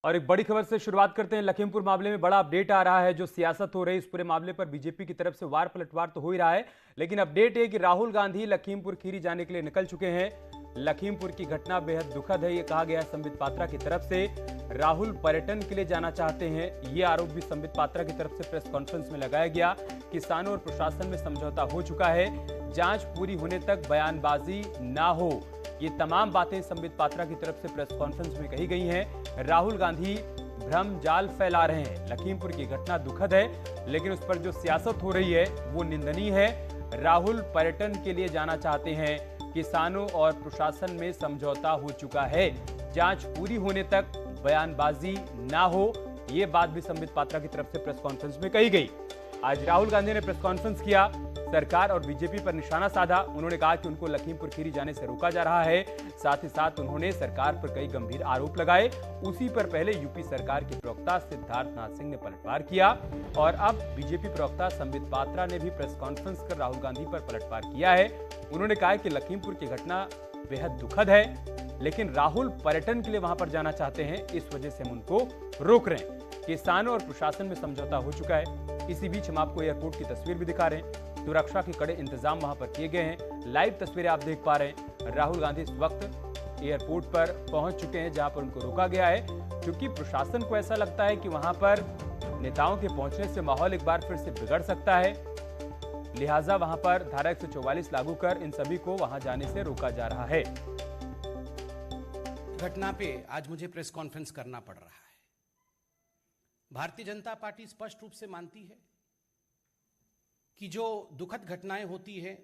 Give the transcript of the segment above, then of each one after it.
और एक बड़ी खबर से शुरुआत करते हैं। लखीमपुर मामले में बड़ा अपडेट आ रहा है। जो सियासत हो रही है इस पूरे मामले पर बीजेपी की तरफ से वार पलटवार तो हो ही रहा है, लेकिन अपडेट है कि राहुल गांधी लखीमपुर खीरी जाने के लिए निकल चुके हैं। लखीमपुर की घटना बेहद दुखद है, ये कहा गया संबित पात्रा की तरफ से। राहुल पर्यटन के लिए जाना चाहते हैं, ये आरोप भी संबित पात्रा की तरफ से प्रेस कॉन्फ्रेंस में लगाया गया। किसानों और प्रशासन में समझौता हो चुका है, जांच पूरी होने तक बयानबाजी ना हो, ये तमाम बातें संबित पात्रा की तरफ से प्रेस कॉन्फ्रेंस में कही गई हैं। राहुल गांधी भ्रम जाल फैला रहे हैं। लखीमपुर की घटना दुखद है, लेकिन उस पर जो सियासत हो रही है वो निंदनीय है। राहुल पर्यटन के लिए जाना चाहते हैं, किसानों और प्रशासन में समझौता हो चुका है, जांच पूरी होने तक बयानबाजी ना हो, ये बात भी संबित पात्रा की तरफ से प्रेस कॉन्फ्रेंस में कही गई। आज राहुल गांधी ने प्रेस कॉन्फ्रेंस किया, सरकार और बीजेपी पर निशाना साधा। उन्होंने कहा कि उनको लखीमपुर खीरी जाने से रोका जा रहा है। साथ ही साथ उन्होंने सरकार पर कई गंभीर आरोप लगाए। उसी पर पहले यूपी सरकार के प्रवक्ता सिद्धार्थ नाथ सिंह ने पलटवार किया और अब बीजेपी प्रवक्ता संबित पात्रा ने भी प्रेस कॉन्फ्रेंस कर राहुल गांधी पर पलटवार किया है। उन्होंने कहा कि लखीमपुर की घटना बेहद दुखद है, लेकिन राहुल पर्यटन के लिए वहां पर जाना चाहते हैं, इस वजह से हम उनको रोक रहे हैं। किसानों और प्रशासन में समझौता हो चुका है। इसी बीच हम आपको एयरपोर्ट की तस्वीर भी दिखा रहे हैं। सुरक्षा के कड़े इंतजाम वहां पर किए गए हैं। लाइव तस्वीरें आप देख पा रहे हैं। राहुल गांधी इस वक्त एयरपोर्ट पर पहुंच चुके हैं, जहां पर उनको रोका गया है, क्योंकि प्रशासन को ऐसा लगता है कि वहां पर नेताओं के पहुंचने से माहौल एक बार फिर से बिगड़ सकता है। लिहाजा वहां पर धारा 144 लागू कर इन सभी को वहां जाने से रोका जा रहा है। घटना पे आज मुझे प्रेस कॉन्फ्रेंस करना पड़ रहा है। भारतीय जनता पार्टी स्पष्ट रूप से मानती है कि जो दुखद घटनाएं होती है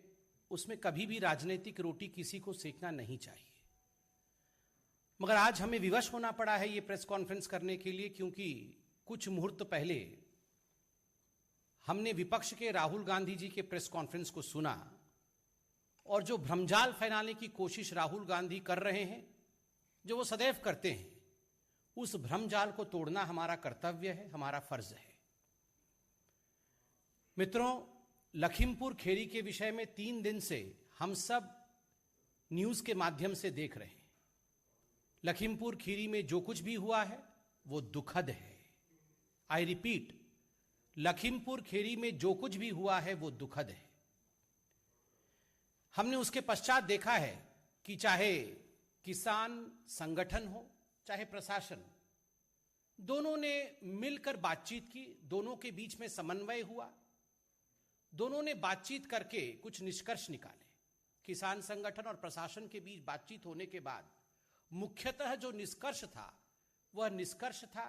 उसमें कभी भी राजनीतिक रोटी किसी को सेकना नहीं चाहिए। मगर आज हमें विवश होना पड़ा है ये प्रेस कॉन्फ्रेंस करने के लिए, क्योंकि कुछ मुहूर्त पहले हमने विपक्ष के राहुल गांधी जी के प्रेस कॉन्फ्रेंस को सुना और जो भ्रमजाल फैलाने की कोशिश राहुल गांधी कर रहे हैं, जो वो सदैव करते हैं, उस भ्रमजाल को तोड़ना हमारा कर्तव्य है, हमारा फर्ज है। मित्रों, लखीमपुर खीरी के विषय में 3 दिन से हम सब न्यूज के माध्यम से देख रहे हैं। लखीमपुर खीरी में जो कुछ भी हुआ है वो दुखद है। आई रिपीट, लखीमपुर खीरी में जो कुछ भी हुआ है वो दुखद है। हमने उसके पश्चात देखा है कि चाहे किसान संगठन हो चाहे प्रशासन, दोनों ने मिलकर बातचीत की, दोनों के बीच में समन्वय हुआ, दोनों ने बातचीत करके कुछ निष्कर्ष निकाले। किसान संगठन और प्रशासन के बीच बातचीत होने के बाद मुख्यतः जो निष्कर्ष था वह निष्कर्ष था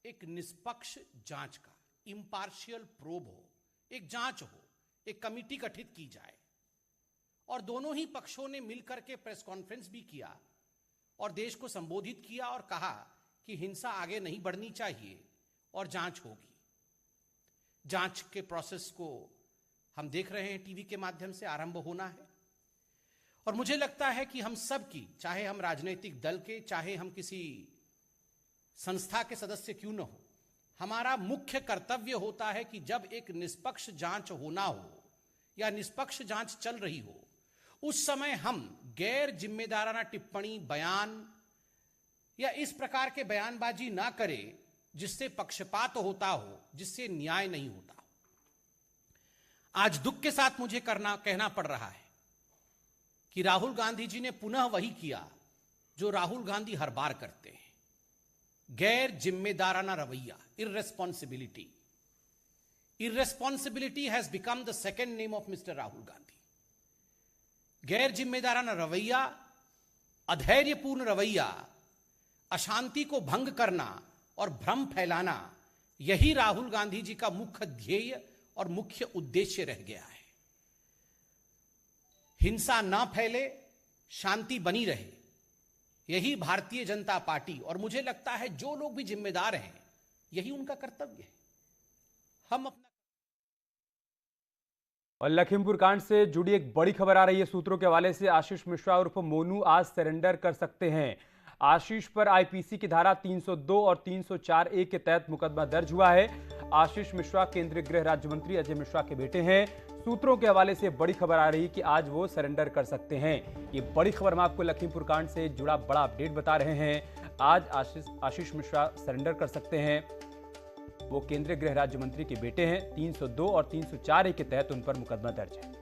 एक निष्पक्ष जांच का, इम्पार्शियल प्रोब हो, एक जांच हो, एक कमिटी गठित की जाए। और दोनों ही पक्षों ने मिलकर के प्रेस कॉन्फ्रेंस भी किया और देश को संबोधित किया और कहा कि हिंसा आगे नहीं बढ़नी चाहिए और जांच होगी। जांच के प्रोसेस को हम देख रहे हैं, टीवी के माध्यम से आरंभ होना है। और मुझे लगता है कि हम सब की, चाहे हम राजनीतिक दल के, चाहे हम किसी संस्था के सदस्य क्यों न हो, हमारा मुख्य कर्तव्य होता है कि जब एक निष्पक्ष जांच होना हो या निष्पक्ष जांच चल रही हो, उस समय हम गैर जिम्मेदाराना टिप्पणी, बयान या इस प्रकार के बयानबाजी ना करें जिससे पक्षपात होता हो, जिससे न्याय नहीं होता। आज दुख के साथ मुझे कहना पड़ रहा है कि राहुल गांधी जी ने पुनः वही किया जो राहुल गांधी हर बार करते हैं, गैर जिम्मेदाराना रवैया, irresponsibility. Irresponsibility has become the second name of mister Rahul Gandhi. गैर जिम्मेदाराना रवैया, अधैर्यपूर्ण रवैया, अशांति को भंग करना और भ्रम फैलाना, यही राहुल गांधी जी का मुख्य ध्येय और मुख्य उद्देश्य रह गया है। हिंसा ना फैले, शांति बनी रहे, यही भारतीय जनता पार्टी और मुझे लगता है जो लोग भी जिम्मेदार हैं, यही उनका कर्तव्य है। हम अपना और लखीमपुर कांड से जुड़ी एक बड़ी खबर आ रही है सूत्रों के हवाले से। आशीष मिश्रा उर्फ मोनू आज सरेंडर कर सकते हैं। आशीष पर आईपीसी की धारा 302 और 304A के तहत मुकदमा दर्ज हुआ है। आशीष मिश्रा केंद्रीय गृह राज्य मंत्री अजय मिश्रा के बेटे हैं। सूत्रों के हवाले से बड़ी खबर आ रही है कि आज वो सरेंडर कर सकते हैं। ये बड़ी खबर हम आपको लखीमपुर कांड से जुड़ा बड़ा अपडेट बता रहे हैं। आज आशीष मिश्रा सरेंडर कर सकते हैं। वो केंद्रीय गृह राज्य मंत्री के बेटे हैं। 302 और 304 के तहत उन पर मुकदमा दर्ज है।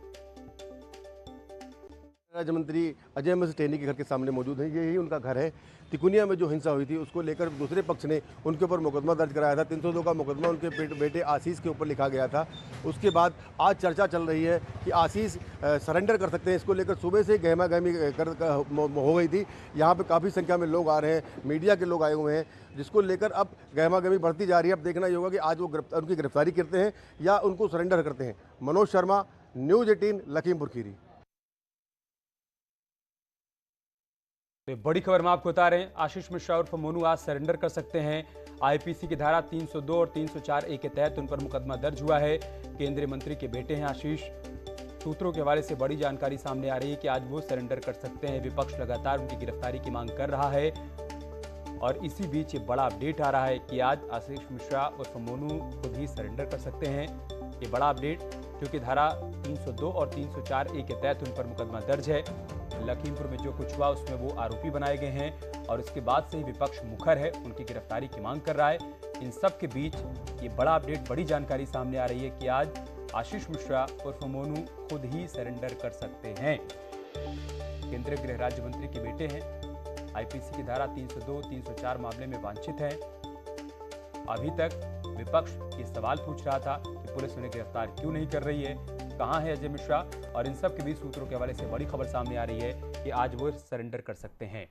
राज्य मंत्री अजय मिश्र टेनी के घर के सामने मौजूद हैं। यही उनका घर है। तिकोनिया में जो हिंसा हुई थी उसको लेकर दूसरे पक्ष ने उनके ऊपर मुकदमा दर्ज कराया था। 302 का मुकदमा उनके बेटे आशीष के ऊपर लिखा गया था। उसके बाद आज चर्चा चल रही है कि आशीष सरेंडर कर सकते हैं। इसको लेकर सुबह से गहमा गहमी हो गई थी। यहाँ पे काफ़ी संख्या में लोग आ रहे हैं, मीडिया के लोग आए हुए हैं, जिसको लेकर अब गहमा गहमी बढ़ती जा रही है। अब देखना ये होगा कि आज वो उनकी गिरफ्तारी करते हैं या उनको सरेंडर करते हैं। मनोज शर्मा, न्यूज़ 18, लखीमपुर खीरी। तो बड़ी खबर हम आपको बता रहे हैं, आशीष मिश्रा उर्फ मोनू आज सरेंडर कर सकते हैं। आईपीसी की धारा 302 और 304 के तहत उन पर मुकदमा दर्ज हुआ है। केंद्रीय मंत्री के बेटे हैं आशीष। सूत्रों के हवाले से बड़ी जानकारी सामने आ रही है कि आज वो सरेंडर कर सकते हैं। विपक्ष लगातार उनकी गिरफ्तारी की मांग कर रहा है और इसी बीच ये बड़ा अपडेट आ रहा है कि आज आशीष मिश्रा उर्फ मोनू खुद ही सरेंडर कर सकते हैं। ये बड़ा अपडेट, क्योंकि धारा 302 और 304 के तहत उन पर मुकदमा दर्ज है। लखीमपुर में जो कुछ हुआ उसमें वो आरोपी बनाए गए हैं और इसके बाद से ही विपक्ष मुखर है, उनकी गिरफ्तारी की मांग कर रहा है। इन सब के बीच ये बड़ा अपडेट, बड़ी जानकारी सामने आ रही है कि आज आशीष मिश्रा उर्फ मोनू खुद ही सरेंडर कर सकते हैं। केंद्रीय गृह राज्य मंत्री के बेटे हैं। आईपीसी की धारा 302, 304 मामले में वांछित हैं। अभी तक विपक्ष ये सवाल पूछ रहा था कि पुलिस उन्हें गिरफ्तार क्यों नहीं कर रही है, कहां है अजय मिश्रा, और इन सब के बीच सूत्रों के हवाले से बड़ी खबर सामने आ रही है कि आज वो सरेंडर कर सकते हैं।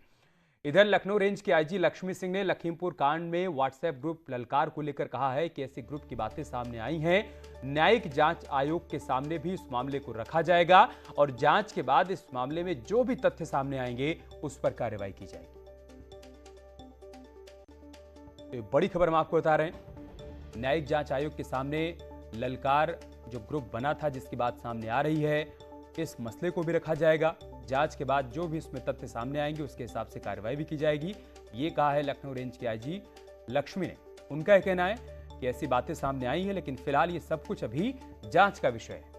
इधर लखनऊ रेंज के आईजी लक्ष्मी सिंह ने लखीमपुर कांड में व्हाट्सएप ग्रुप ललकार को लेकर कहा है कि ऐसे ग्रुप की बातें सामने आई हैं। न्यायिक जांच आयोग के सामने भी इस मामले को रखा जाएगा और जांच के बाद इस मामले में जो भी तथ्य सामने आएंगे उस पर कार्रवाई की जाएगी। तो बड़ी खबर हम आपको बता रहे हैं, न्यायिक जांच आयोग के सामने ललकार जो ग्रुप बना था जिसकी बात सामने आ रही है, इस मसले को भी रखा जाएगा। जांच के बाद जो भी इसमें तथ्य सामने आएंगे उसके हिसाब से कार्रवाई भी की जाएगी। ये कहा है लखनऊ रेंज के आईजी लक्ष्मी ने। उनका यह कहना है कि ऐसी बातें सामने आई हैं, लेकिन फिलहाल ये सब कुछ अभी जांच का विषय है।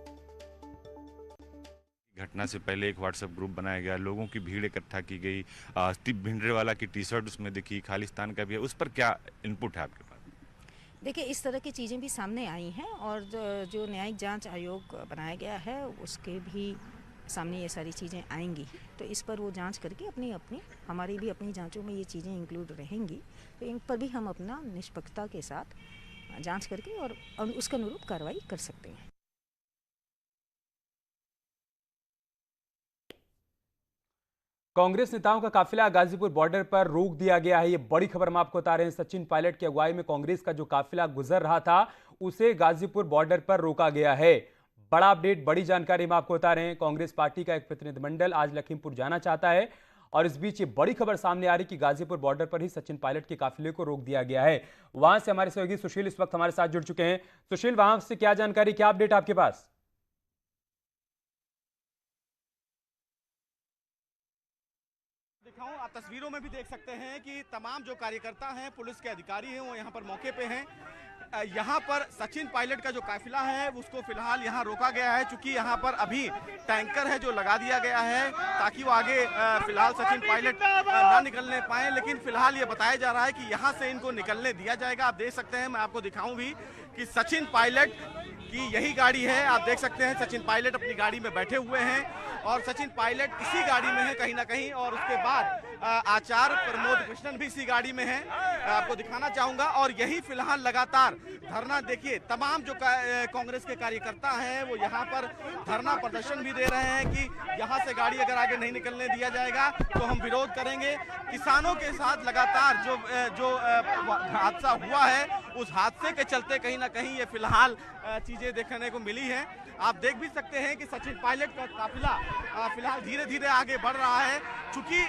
घटना से पहले एक व्हाट्सएप ग्रुप बनाया गया, लोगों की भीड़ इकट्ठा की गई, स्टीव भिंडरेवाला की टी-शर्ट उसमें दिखी, खालिस्तान का भी है, उस पर क्या इनपुट है आपके पास? देखिए, इस तरह की चीज़ें भी सामने आई हैं और जो न्यायिक जांच आयोग बनाया गया है उसके भी सामने ये सारी चीज़ें आएंगी। तो इस पर वो जांच करके अपनी हमारी भी अपनी जांचों में ये चीज़ें इंक्लूड रहेंगी। तो इन पर भी हम अपना निष्पक्षता के साथ जांच करके और उसके अनुरूप कार्रवाई कर सकते हैं। कांग्रेस नेताओं का काफिला गाजीपुर बॉर्डर पर रोक दिया गया है। ये बड़ी खबर हम आपको बता रहे हैं। सचिन पायलट की अगुवाई में कांग्रेस का जो काफिला गुजर रहा था उसे गाजीपुर बॉर्डर पर रोका गया है। बड़ा अपडेट, बड़ी जानकारी हम आपको बता रहे हैं। कांग्रेस पार्टी का एक प्रतिनिधिमंडल आज लखीमपुर जाना चाहता है और इस बीच ये बड़ी खबर सामने आ रही कि गाजीपुर बॉर्डर पर ही सचिन पायलट के काफिले को रोक दिया गया है। वहां से हमारे सहयोगी सुशील इस वक्त हमारे साथ जुड़ चुके हैं। सुशील, वहां से क्या जानकारी, क्या अपडेट आपके पास? आप तस्वीरों में भी देख सकते हैं कि तमाम जो कार्यकर्ता हैं, पुलिस के अधिकारी हैं, वो यहाँ पर मौके पे हैं। यहाँ पर सचिन पायलट का जो काफिला है उसको फिलहाल यहाँ रोका गया है, क्योंकि यहाँ पर अभी टैंकर है जो लगा दिया गया है ताकि वो आगे फिलहाल सचिन पायलट ना निकलने पाए। लेकिन फिलहाल ये बताया जा रहा है कि यहाँ से इनको निकलने दिया जाएगा। आप देख सकते हैं, मैं आपको दिखाऊं भी कि सचिन पायलट की यही गाड़ी है। आप देख सकते हैं सचिन पायलट अपनी गाड़ी में बैठे हुए हैं और सचिन पायलट इसी गाड़ी में है कहीं ना कहीं, और उसके बाद आचार्य प्रमोद कृष्णन भी इसी गाड़ी में है। आपको दिखाना चाहूंगा। और यही फिलहाल लगातार धरना, देखिए तमाम जो कांग्रेस के कार्यकर्ता हैं वो यहाँ पर धरना प्रदर्शन भी दे रहे हैं कि यहाँ से गाड़ी अगर आगे नहीं निकलने दिया जाएगा तो हम विरोध करेंगे। किसानों के साथ लगातार जो हादसा हुआ है उस हादसे के चलते कहीं ना कहीं ये फिलहाल चीजें देखने को मिली हैं। आप देख भी सकते हैं कि सचिन पायलट का काफिला फिलहाल धीरे धीरे आगे बढ़ रहा है, चूंकि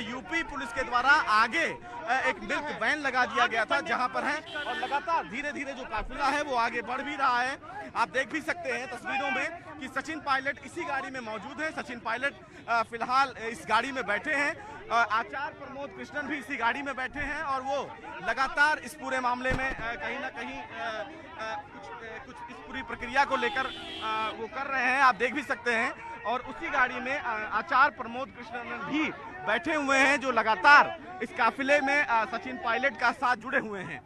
यूपी पुलिस के द्वारा आगे एक मिल्क वैन लगा दिया गया था जहां पर है, और लगातार धीरे धीरे जो काफिला है वो आगे बढ़ भी रहा है। आप देख भी सकते हैं तस्वीरों में कि सचिन पायलट इसी गाड़ी में मौजूद है। सचिन पायलट फिलहाल इस गाड़ी में बैठे हैं। आचार्य प्रमोद कृष्णन भी इसी गाड़ी में बैठे हैं और वो लगातार इस पूरे मामले में कहीं ना कहीं कुछ इस पूरी प्रक्रिया को लेकर वो कर रहे हैं। आप देख भी सकते हैं। और उसी गाड़ी में आचार्य प्रमोद कृष्णन भी बैठे हुए हैं जो लगातार इस काफिले में सचिन पायलट का साथ जुड़े हुए हैं।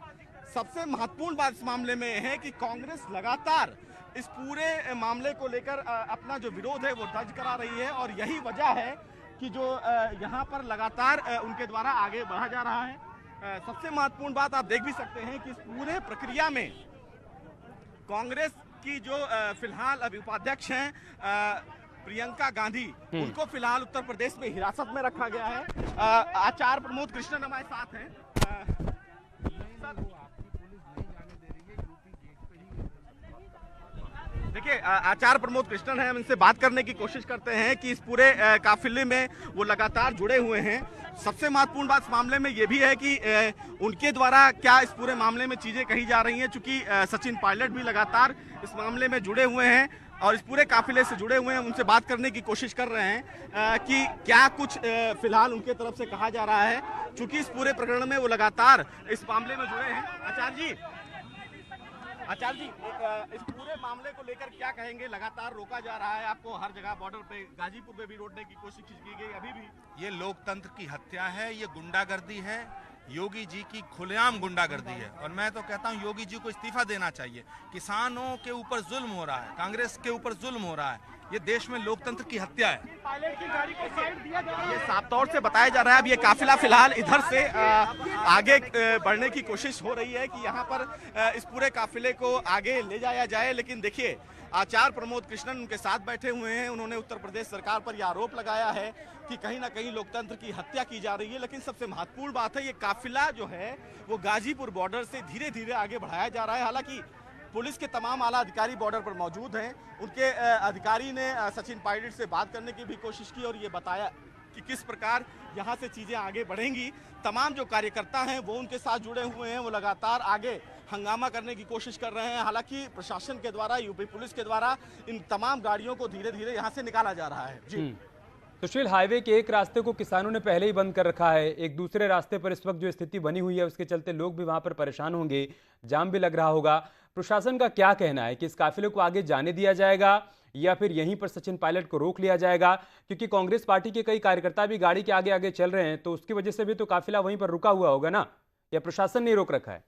सबसे महत्वपूर्ण बात इस मामले में है कि कांग्रेस लगातार इस पूरे मामले को लेकर अपना जो विरोध है वो दर्ज करा रही है और यही वजह है कि जो यहाँ पर लगातार उनके द्वारा आगे बढ़ा जा रहा है। सबसे महत्वपूर्ण बात आप देख भी सकते हैं कि इस पूरे प्रक्रिया में कांग्रेस की जो फिलहाल अभी उपाध्यक्ष हैं प्रियंका गांधी, उनको फिलहाल उत्तर प्रदेश में हिरासत में रखा गया है। आचार्य प्रमोद कृष्णन हमारे साथ हैं। देखिए आचार्य प्रमोद कृष्णन है, हम इनसे बात करने की कोशिश करते हैं कि इस पूरे काफिले में वो लगातार जुड़े हुए हैं। सबसे महत्वपूर्ण बात इस मामले में ये भी है कि उनके द्वारा क्या इस पूरे मामले में चीजें कही जा रही हैं, चूंकि सचिन पायलट भी लगातार इस मामले में जुड़े हुए हैं और इस पूरे काफिले से जुड़े हुए हैं। उनसे बात करने की कोशिश कर रहे हैं कि क्या कुछ फिलहाल उनके तरफ से कहा जा रहा है, चूंकि इस पूरे प्रकरण में वो लगातार इस मामले में जुड़े हैं। आचार्य जी इस पूरे मामले को लेकर क्या कहेंगे? लगातार रोका जा रहा है आपको हर जगह, बॉर्डर पे गाजीपुर पे भी रोकने की कोशिश की गई, अभी भी ये लोकतंत्र की हत्या है, ये गुंडागर्दी है, योगी जी की खुलेआम गुंडागर्दी है और मैं तो कहता हूं योगी जी को इस्तीफा देना चाहिए। किसानों के ऊपर जुल्म हो रहा है, कांग्रेस के ऊपर जुल्म हो रहा है, ये देश में लोकतंत्र की हत्या है। पायलट की गाड़ी को साइड दिया जा रहा है, ये साफ तौर से बताया जा रहा है। अब ये काफिला फिलहाल इधर से आगे बढ़ने की कोशिश हो रही है कि यहाँ पर इस पूरे काफिले को आगे ले जाया जाए, लेकिन देखिए आचार्य प्रमोद कृष्णन उनके साथ बैठे हुए हैं। उन्होंने उत्तर प्रदेश सरकार पर यह आरोप लगाया है कि कहीं ना कहीं लोकतंत्र की हत्या की जा रही है। लेकिन सबसे महत्वपूर्ण बात है ये काफिला जो है वो गाजीपुर बॉर्डर से धीरे धीरे आगे बढ़ाया जा रहा है। हालांकि पुलिस के तमाम आला अधिकारी बॉर्डर पर मौजूद हैं। उनके अधिकारी ने सचिन पायलट से बात करने की भी कोशिश की और ये बताया कि किस प्रकार यहाँ से चीजें आगे बढ़ेंगी। तमाम जो कार्यकर्ता हैं वो उनके साथ जुड़े हुए हैं, वो लगातार आगे हंगामा करने की कोशिश कर रहे हैं। हालांकि प्रशासन के द्वारा, यूपी पुलिस के द्वारा इन तमाम गाड़ियों को धीरे धीरे यहाँ से निकाला जा रहा है। जी सुशील, हाईवे के एक रास्ते को किसानों ने पहले ही बंद कर रखा है, एक दूसरे रास्ते पर इस वक्त जो स्थिति बनी हुई है उसके चलते लोग भी वहां पर परेशान होंगे, जाम भी लग रहा होगा। प्रशासन का क्या कहना है कि इस काफिले को आगे जाने दिया जाएगा या फिर यहीं पर सचिन पायलट को रोक लिया जाएगा? क्योंकि कांग्रेस पार्टी के कई कार्यकर्ता भी गाड़ी के आगे आगे चल रहे हैं, तो उसकी वजह से भी तो काफिला वहीं पर रुका हुआ होगा ना, या प्रशासन ने रोक रखा है?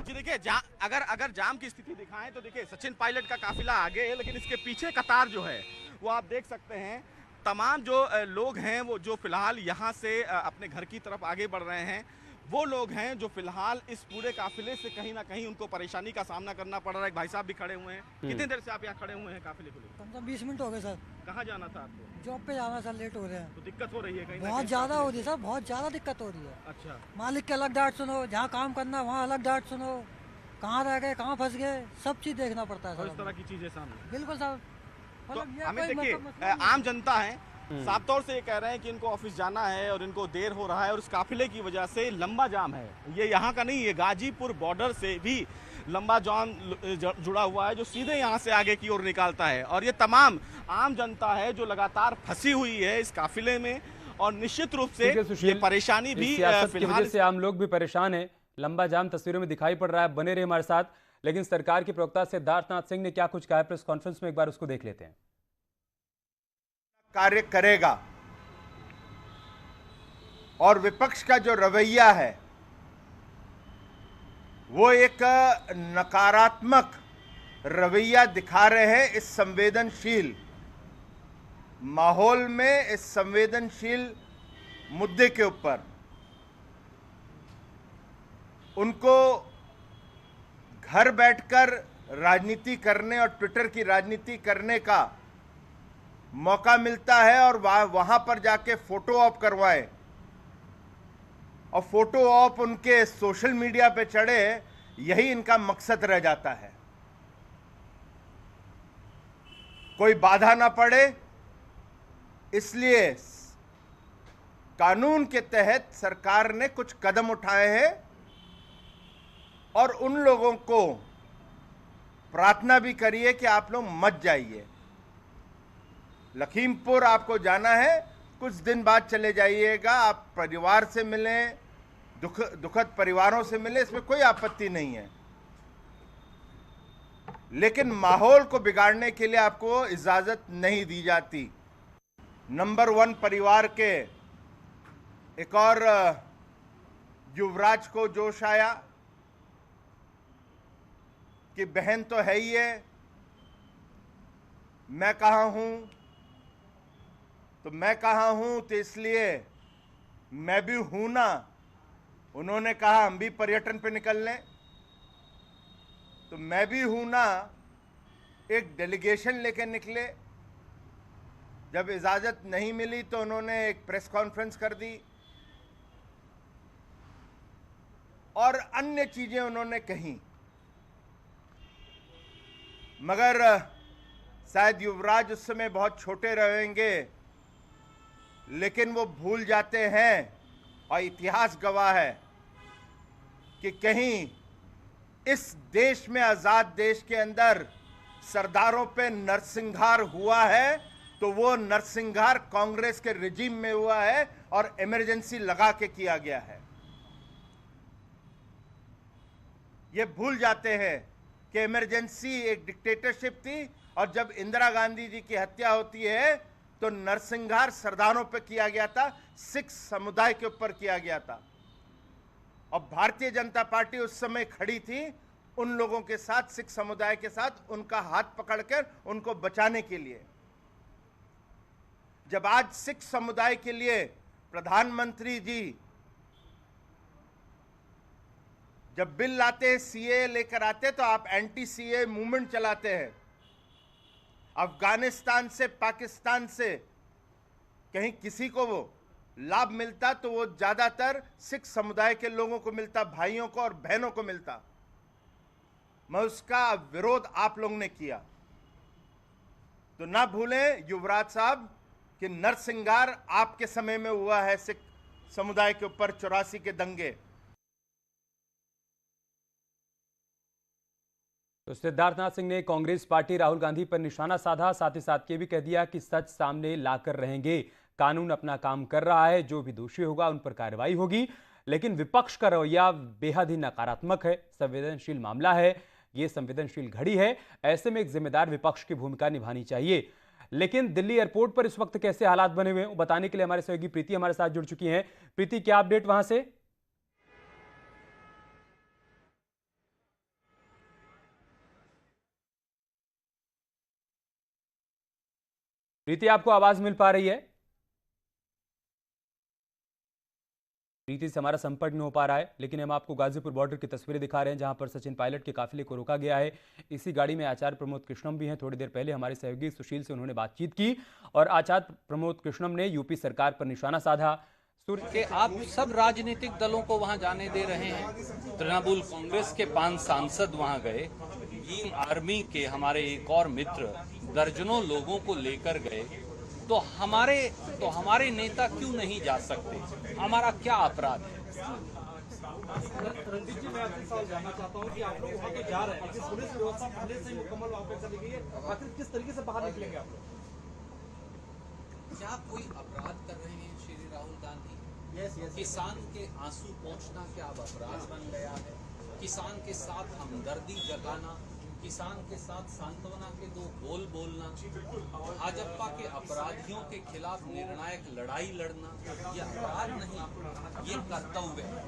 जी देखिए, अगर जाम की स्थिति दिखाएं तो देखिए सचिन पायलट का काफिला आगे है, लेकिन इसके पीछे कतार जो है वो आप देख सकते हैं। तमाम जो लोग हैं वो जो फिलहाल यहाँ से अपने घर की तरफ आगे बढ़ रहे हैं, वो लोग हैं जो फिलहाल इस पूरे काफिले से कहीं ना कहीं उनको परेशानी का सामना करना पड़ रहा है। एक भाई साहब भी खड़े हुए हैं। कितनी देर से आप यहाँ खड़े हुए हैं काफिले को लेकर? कम से कम 20 मिनट हो गए सर। कहाँ जाना था आपको? जॉब पे जाना सर, लेट हो रहे हैं। तो दिक्कत हो रही है कहीं ना बहुत कहीं? ज्यादा हो रही है सर, बहुत ज्यादा दिक्कत हो रही है। अच्छा, मालिक के अलग डांट सुनो, जहाँ काम करना है वहाँ अलग डांट सुनो, कहाँ रह गए, कहाँ फंस गए, सब चीज देखना पड़ता है और सर। इस तरह की चीजें सामने। बिल्कुल सर। तो ये हमें कोई देखिए मतलब आम जनता है, साफ तौर से ये कह रहे हैं कि इनको ऑफिस जाना है और इनको देर हो रहा है और इस काफिले की वजह से लंबा जाम है। ये यहाँ का नहीं, ये गाजीपुर बॉर्डर से भी लंबा जाम जुड़ा हुआ है जो सीधे यहाँ से आगे की ओर निकालता है। और ये तमाम आम जनता है जो लगातार फंसी हुई है इस काफिले में और निश्चित रूप से ये परेशानी भी फिलहाल से आम लोग भी परेशान है। लंबा जाम तस्वीरों में दिखाई पड़ रहा है, बने रहे हमारे साथ। लेकिन सरकार के प्रवक्ता सिद्धार्थनाथ सिंह ने क्या कुछ कहा प्रेस कॉन्फ्रेंस में, एक बार उसको देख लेते हैं। कार्य करेगा और विपक्ष का जो रवैया है वो एक नकारात्मक रवैया दिखा रहे हैं इस संवेदनशील माहौल में, इस संवेदनशील मुद्दे के ऊपर। उनको घर बैठकर राजनीति करने और ट्विटर की राजनीति करने का मौका मिलता है और वहां पर जाके फोटो ऑप करवाए और फोटो ऑप उनके सोशल मीडिया पे चढ़े, यही इनका मकसद रह जाता है। कोई बाधा ना पड़े इसलिए कानून के तहत सरकार ने कुछ कदम उठाए हैं और उन लोगों को प्रार्थना भी करिए कि आप लोग मत जाइए। लखीमपुर आपको जाना है, कुछ दिन बाद चले जाइएगा, आप परिवार से मिलें, दुखद परिवारों से मिलें, इसमें कोई आपत्ति नहीं है। लेकिन माहौल को बिगाड़ने के लिए आपको इजाजत नहीं दी जाती। नंबर 1 परिवार के एक और युवराज को जोश आया कि बहन तो है ही है, मैं कहाँ हूं, तो मैं कहाँ हूं तो इसलिए मैं भी हूं ना। उन्होंने कहा हम भी पर्यटन पे निकल लें, तो मैं भी हूं ना एक डेलीगेशन लेकर निकले। जब इजाजत नहीं मिली तो उन्होंने एक प्रेस कॉन्फ्रेंस कर दी और अन्य चीजें उन्होंने कही, मगर शायद युवराज उस समय बहुत छोटे रहेंगे, लेकिन वो भूल जाते हैं और इतिहास गवाह है कि कहीं इस देश में, आजाद देश के अंदर सरदारों पे नरसंहार हुआ है तो वो नरसंहार कांग्रेस के रिजीम में हुआ है और इमरजेंसी लगा के किया गया है। ये भूल जाते हैं कि इमरजेंसी एक डिक्टेटरशिप थी और जब इंदिरा गांधी जी की हत्या होती है तो नरसंहार सरदारों पे किया गया था, सिख समुदाय के ऊपर किया गया था। और भारतीय जनता पार्टी उस समय खड़ी थी उन लोगों के साथ, सिख समुदाय के साथ, उनका हाथ पकड़कर उनको बचाने के लिए। जब आज सिख समुदाय के लिए प्रधानमंत्री जी जब बिल लाते हैं, सीए लेकर आते, तो आप एंटी सीए मूवमेंट चलाते हैं। अफगानिस्तान से, पाकिस्तान से कहीं किसी को वो लाभ मिलता तो वो ज्यादातर सिख समुदाय के लोगों को मिलता, भाइयों को और बहनों को मिलता। मैं उसका विरोध आप लोगों ने किया। तो ना भूलें युवराज साहब कि नरसंहार आपके समय में हुआ है सिख समुदाय के ऊपर, 84 के दंगे। तो सिद्धार्थनाथ सिंह ने कांग्रेस पार्टी राहुल गांधी पर निशाना साधा, साथ ही साथ ये भी कह दिया कि सच सामने लाकर रहेंगे, कानून अपना काम कर रहा है, जो भी दोषी होगा उन पर कार्रवाई होगी। लेकिन विपक्ष का रवैया बेहद ही नकारात्मक है, संवेदनशील मामला है, ये संवेदनशील घड़ी है, ऐसे में एक जिम्मेदार विपक्ष की भूमिका निभानी चाहिए। लेकिन दिल्ली एयरपोर्ट पर इस वक्त कैसे हालात बने हुए हैं बताने के लिए हमारे सहयोगी प्रीति हमारे साथ जुड़ चुकी हैं। प्रीति, क्या अपडेट वहां से? प्रीति, आपको आवाज मिल पा रही है? प्रीति से हमारा संपर्क नहीं हो पा रहा है, लेकिन हम आपको गाजीपुर बॉर्डर की तस्वीरें दिखा रहे हैं जहां पर सचिन पायलट के काफिले को रोका गया है। इसी गाड़ी में आचार्य प्रमोद कृष्णम भी हैं। थोड़ी देर पहले हमारे सहयोगी सुशील से उन्होंने बातचीत की और आचार्य प्रमोद कृष्णम ने यूपी सरकार पर निशाना साधा। कि आप सब राजनीतिक दलों को वहां जाने दे रहे हैं। तृणमूल कांग्रेस के 5 सांसद वहां गए, ग्रीन आर्मी के हमारे एक और मित्र दर्जनों लोगों को लेकर गए, तो हमारे नेता क्यों नहीं जा सकते? हमारा क्या अपराध है? रणजीत जी, मैं आपसे सवाल जानना चाहता हूं कि आप लोग वहां तो जा रहे हैं, लेकिन पुलिस व्यवस्था पहले से ही मुकम्मल वहां पर चली गई है, आखिर किस तरीके से बाहर निकलेंगे आप लोग? क्या कोई अपराध कर रहे हैं श्री राहुल गांधी? किसान के आंसू पोंछना क्या अब अपराध बन गया है? किसान के साथ हमदर्दी जताना, किसान के साथ सांत्वना के 2 बोल बोलना, भाजपा के अपराधियों के खिलाफ निर्णायक लड़ाई लड़ना, यह अपराध नहीं, ये कर्तव्य है,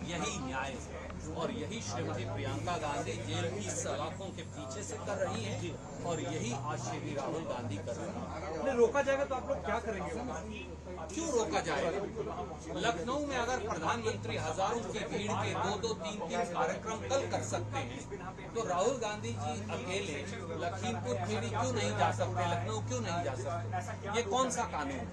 यही न्याय है। और यही श्रीमती प्रियंका गांधी जेल की सलाखों के पीछे से कर रही है और यही आज श्री राहुल गांधी कर रहे हैं। रोका जाएगा तो आप लोग क्या करेंगे? क्यों रोका जाएगा? लखनऊ में अगर प्रधानमंत्री हजारों की भीड़ के 2-2, 3-3 कार्यक्रम कल कर सकते हैं, तो राहुल गांधी जी अकेले लखीमपुर खीरी क्यों नहीं जा सकते, लखनऊ क्यों नहीं जा सकते? ये कौन सा कानून है?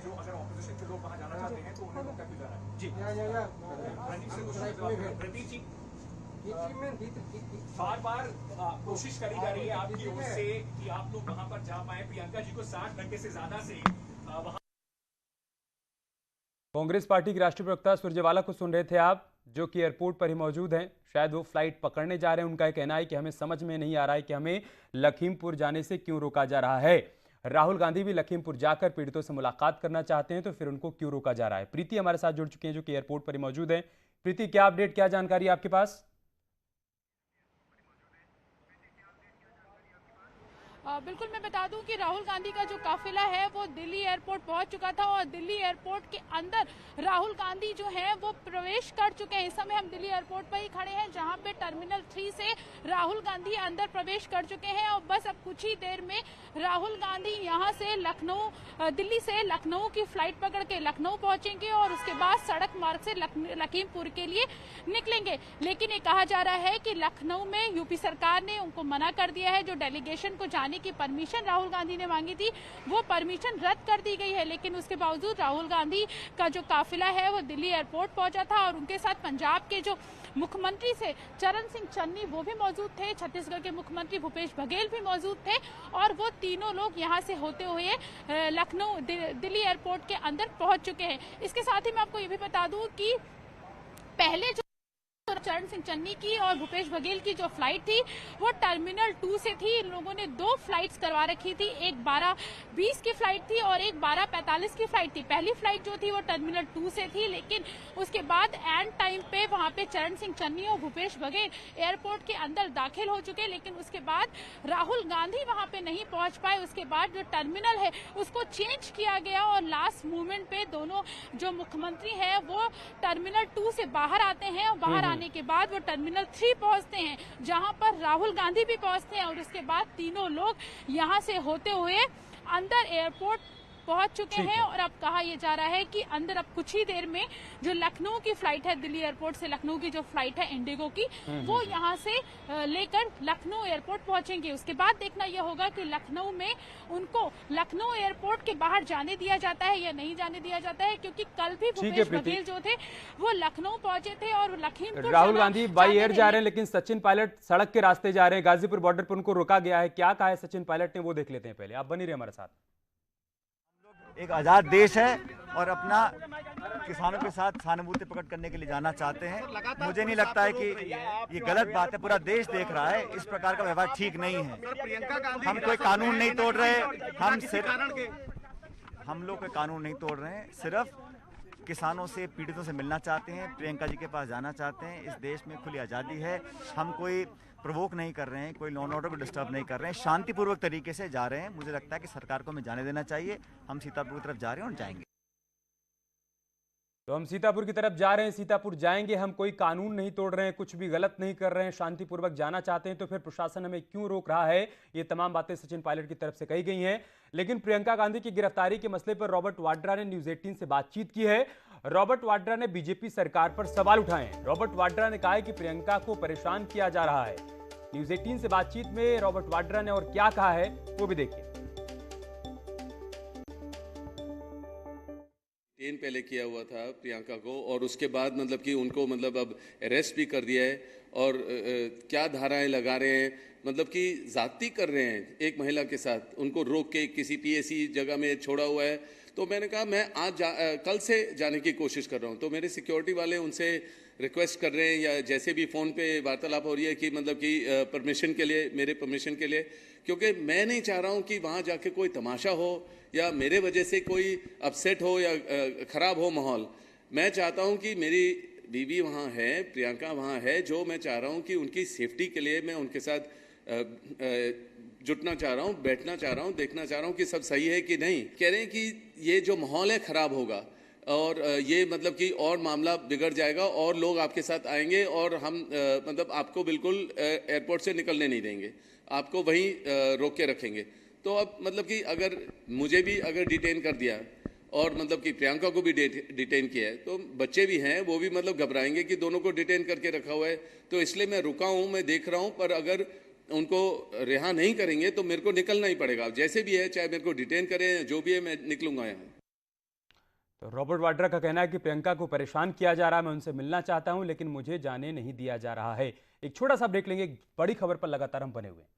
बार बार कोशिश करी जा रही है आपकी ओर से कि आप लोग वहां पर जा पाए, प्रियंका जी को 60 घंटे से ज्यादा से वहां। कांग्रेस पार्टी के राष्ट्रीय प्रवक्ता सुरजेवाला को सुन रहे थे आप, जो कि एयरपोर्ट पर ही मौजूद हैं। शायद वो फ्लाइट पकड़ने जा रहे हैं। उनका कहना है कि हमें समझ में नहीं आ रहा है कि हमें लखीमपुर जाने से क्यों रोका जा रहा है। राहुल गांधी भी लखीमपुर जाकर पीड़ितों से मुलाकात करना चाहते हैं, तो फिर उनको क्यों रोका जा रहा है? प्रीति हमारे साथ जुड़ चुकी हैं, जो कि एयरपोर्ट पर ही मौजूद है। प्रीति, क्या अपडेट, क्या जानकारी आपके पास? बिल्कुल मैं बता दूं कि राहुल गांधी का जो काफिला है वो दिल्ली एयरपोर्ट पहुंच चुका था और दिल्ली एयरपोर्ट के अंदर राहुल गांधी जो है वो प्रवेश कर चुके हैं। इस समय हम दिल्ली एयरपोर्ट पर ही खड़े हैं जहां पे टर्मिनल 3 से राहुल गांधी अंदर प्रवेश कर चुके हैं और बस अब कुछ ही देर में राहुल गांधी यहां से दिल्ली से लखनऊ की फ्लाइट पकड़ के लखनऊ पहुंचेंगे और उसके बाद सड़क मार्ग से लखीमपुर के लिए निकलेंगे। लेकिन ये कहा जा रहा है कि लखनऊ में यूपी सरकार ने उनको मना कर दिया है। जो डेलीगेशन को जाने की परमिशन राहुल गांधी ने मांगी थी वो परमिशन रद्द कर दी गई है, लेकिन उसके बावजूद राहुल गांधी का जो काफिला है वो दिल्ली एयरपोर्ट पहुंचा था और उनके साथ पंजाब के जो मुख्यमंत्री से चरण सिंह चन्नी वो भी मौजूद थे, छत्तीसगढ़ के मुख्यमंत्री भूपेश बघेल भी मौजूद थे और वो तीनों लोग यहां से होते हुए लखनऊ दिल्ली एयरपोर्ट के अंदर पहुंच चुके हैं। इसके साथ ही मैं आपको ये भी बता दूं कि पहले जो चरण सिंह चन्नी की और भूपेश बघेल की जो फ्लाइट थी वो टर्मिनल 2 से थी। इन लोगों ने 2 फ्लाइट्स करवा रखी थी, एक 12:20 की फ्लाइट थी और एक 12:45 की फ्लाइट थी। पहली फ्लाइट जो थी वो टर्मिनल 2 से थी, लेकिन उसके बाद एंड टाइम पे वहां पे चरण सिंह चन्नी और भूपेश बघेल एयरपोर्ट के अंदर दाखिल हो चुके, लेकिन उसके बाद राहुल गांधी वहां पे नहीं पहुंच पाए। उसके बाद जो टर्मिनल है उसको चेंज किया गया और लास्ट मोमेंट पे दोनों जो मुख्यमंत्री हैं वो टर्मिनल 2 से बाहर आते हैं और बाहर आने के बाद वो टर्मिनल 3 पहुंचते हैं जहां पर राहुल गांधी भी पहुंचते हैं और उसके बाद तीनों लोग यहां से होते हुए अंदर एयरपोर्ट पहुंच चुके हैं और अब कहा यह जा रहा है कि अंदर अब कुछ ही देर में जो लखनऊ की फ्लाइट है, दिल्ली एयरपोर्ट से लखनऊ की जो फ्लाइट है इंडिगो की, वो यहां से लेकर लखनऊ एयरपोर्ट पहुंचेंगे। उसके बाद देखना यह होगा कि लखनऊ में उनको लखनऊ एयरपोर्ट के बाहर जाने दिया जाता है या नहीं जाने दिया जाता है, क्योंकि कल भी भूपेश बघेल जो थे वो लखनऊ पहुंचे थे और लखीमपुर राहुल गांधी बाई एयर जा रहे हैं, लेकिन सचिन पायलट सड़क के रास्ते जा रहे हैं। गाजीपुर बॉर्डर पर उनको रोका गया है। क्या कहा है सचिन पायलट ने, वो देख लेते हैं। पहले आप बनी रहे हमारे साथ। एक आज़ाद देश है और अपना किसानों के साथ सहानुभूति प्रकट करने के लिए जाना चाहते हैं। मुझे नहीं लगता है कि ये गलत बात है, पूरा देश देख रहा है। इस प्रकार का व्यवहार ठीक नहीं है। हम कोई कानून नहीं तोड़ रहे, हम लोग कोई कानून नहीं तोड़ रहे हैं, सिर्फ किसानों से, पीड़ितों से मिलना चाहते हैं, प्रियंका जी के पास जाना चाहते हैं। इस देश में खुली आज़ादी है, हम कोई प्रोवोक नहीं कर रहे हैं, कोई लॉ एंड ऑर्डर को डिस्टर्ब नहीं कर रहे हैं, शांतिपूर्वक तरीके से जा रहे हैं। मुझे लगता है कि सरकार को हमें जाने देना चाहिए। हम सीतापुर की तरफ जा रहे हैं और जाएंगे। तो हम सीतापुर की तरफ जा रहे हैं, सीतापुर जाएंगे। हम कोई कानून नहीं तोड़ रहे हैं, कुछ भी गलत नहीं कर रहे हैं, शांतिपूर्वक जाना चाहते हैं। तो फिर प्रशासन हमें क्यों रोक रहा है? ये तमाम बातें सचिन पायलट की तरफ से कही गई हैं। लेकिन प्रियंका गांधी की गिरफ्तारी के मसले पर रॉबर्ट वाड्रा ने न्यूज 18 से बातचीत की है। रॉबर्ट वाड्रा ने बीजेपी सरकार पर सवाल उठाए हैं। रॉबर्ट वाड्रा ने कहा है कि प्रियंका को परेशान किया जा रहा है। न्यूज 18 से बातचीत में रॉबर्ट वाड्रा ने और क्या कहा है वो भी देखिए। डिटेन पहले किया हुआ था प्रियंका को और उसके बाद मतलब कि उनको मतलब अब अरेस्ट भी कर दिया है और क्या धाराएं लगा रहे हैं, मतलब कि जाती कर रहे हैं एक महिला के साथ, उनको रोक के किसी पीएसी जगह में छोड़ा हुआ है। तो मैंने कहा मैं कल से जाने की कोशिश कर रहा हूं। तो मेरे सिक्योरिटी वाले उनसे रिक्वेस्ट कर रहे हैं या जैसे भी फ़ोन पे वार्तालाप हो रही है कि मतलब कि परमिशन के लिए, मेरे परमिशन के लिए, क्योंकि मैं नहीं चाह रहा हूं कि वहां जाके कोई तमाशा हो या मेरे वजह से कोई अपसेट हो या ख़राब हो माहौल। मैं चाहता हूं कि मेरी बीवी वहां है, प्रियंका वहां है, जो मैं चाह रहा हूं कि उनकी सेफ्टी के लिए मैं उनके साथ जुटना चाह रहा हूं, बैठना चाह रहा हूं, देखना चाह रहा हूं कि सब सही है कि नहीं। कह रहे हैं कि ये जो माहौल है ख़राब होगा और ये मतलब कि और मामला बिगड़ जाएगा और लोग आपके साथ आएंगे और हम मतलब आपको बिल्कुल एयरपोर्ट से निकलने नहीं देंगे, आपको वहीं रोक के रखेंगे। तो अब मतलब कि अगर मुझे भी अगर डिटेन कर दिया और मतलब कि प्रियंका को भी डिटेन किया है तो बच्चे भी हैं, वो भी मतलब घबराएंगे कि दोनों को डिटेन करके रखा हुआ है। तो इसलिए मैं रुका हूँ, मैं देख रहा हूँ, पर अगर उनको रिहा नहीं करेंगे तो मेरे को निकलना ही पड़ेगा। जैसे भी है, चाहे मेरे को डिटेन करें, जो भी है, मैं निकलूंगा यहाँ। तो रॉबर्ट वाड्रा का कहना है कि प्रियंका को परेशान किया जा रहा है, मैं उनसे मिलना चाहता हूं लेकिन मुझे जाने नहीं दिया जा रहा है। एक छोटा सा ब्रेक लेंगे, एक बड़ी खबर पर लगातार हम बने हुए हैं।